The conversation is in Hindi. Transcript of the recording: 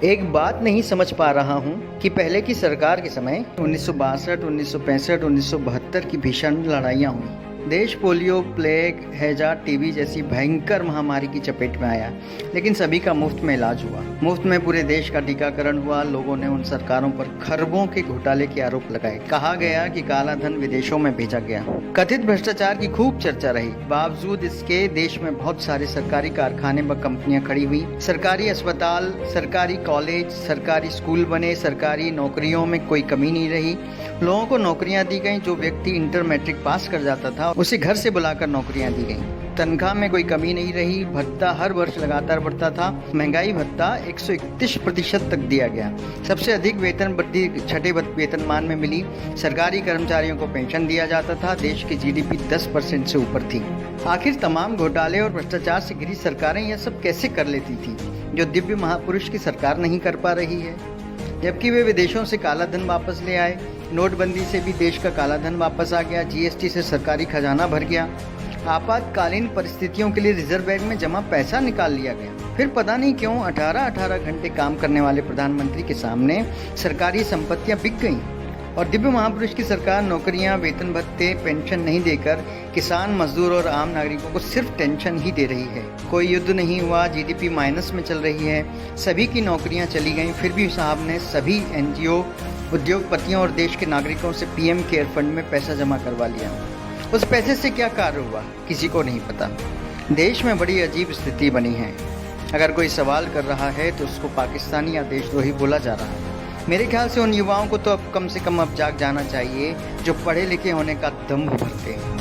एक बात नहीं समझ पा रहा हूँ कि पहले की सरकार के समय 1962, 1965, 1972 की भीषण लड़ाइयाँ हुई। देश पोलियो, प्लेग, हैजा, टीबी जैसी भयंकर महामारी की चपेट में आया, लेकिन सभी का मुफ्त में इलाज हुआ। मुफ्त में पूरे देश का टीकाकरण हुआ। लोगों ने उन सरकारों पर खरबों के घोटाले के आरोप लगाए। कहा गया कि काला धन विदेशों में भेजा गया। कथित भ्रष्टाचार की खूब चर्चा रही। बावजूद इसके देश में बहुत सारे सरकारी कारखाने व कंपनियां खड़ी हुई। सरकारी अस्पताल, सरकारी कॉलेज, सरकारी स्कूल बने। सरकारी नौकरियों में कोई कमी नहीं रही। लोगों को नौकरियां दी गई। जो व्यक्ति इंटर मैट्रिक पास कर जाता था उसे घर से बुलाकर नौकरियां दी गई। तनख्वाह में कोई कमी नहीं रही। भत्ता हर वर्ष लगातार बढ़ता था। महंगाई भत्ता 131% तक दिया गया। सबसे अधिक वेतन वृद्धि छठे वेतनमान में मिली। सरकारी कर्मचारियों को पेंशन दिया जाता था। देश की जीडीपी 10% से ऊपर थी। आखिर तमाम घोटाले और भ्रष्टाचार से घिरी सरकारें यह सब कैसे कर लेती थी, जो दिव्य महापुरुष की सरकार नहीं कर पा रही है? जबकि वे विदेशों से काला धन वापस ले आए। नोटबंदी से भी देश का काला धन वापस आ गया। जीएसटी से सरकारी खजाना भर गया। आपातकालीन परिस्थितियों के लिए रिजर्व बैंक में जमा पैसा निकाल लिया गया। फिर पता नहीं क्यों 18-18 घंटे काम करने वाले प्रधानमंत्री के सामने सरकारी संपत्तियां बिक गईं और दिव्य महापुरुष की सरकार नौकरियां, वेतन भत्ते, पेंशन नहीं देकर किसान, मजदूर और आम नागरिकों को सिर्फ टेंशन ही दे रही है। कोई युद्ध नहीं हुआ, जीडीपी माइनस में चल रही है, सभी की नौकरियां चली गईं, फिर भी साहब ने सभी एनजीओ, उद्योगपतियों और देश के नागरिकों से पीएम केयर फंड में पैसा जमा करवा लिया। उस पैसे से क्या कार्य हुआ, किसी को नहीं पता। देश में बड़ी अजीब स्थिति बनी है। अगर कोई सवाल कर रहा है तो उसको पाकिस्तानी या देशद्रोही बोला जा रहा है। मेरे ख्याल से उन युवाओं को तो अब कम से कम अब जाग जाना चाहिए जो पढ़े लिखे होने का दम्भ भरते हैं।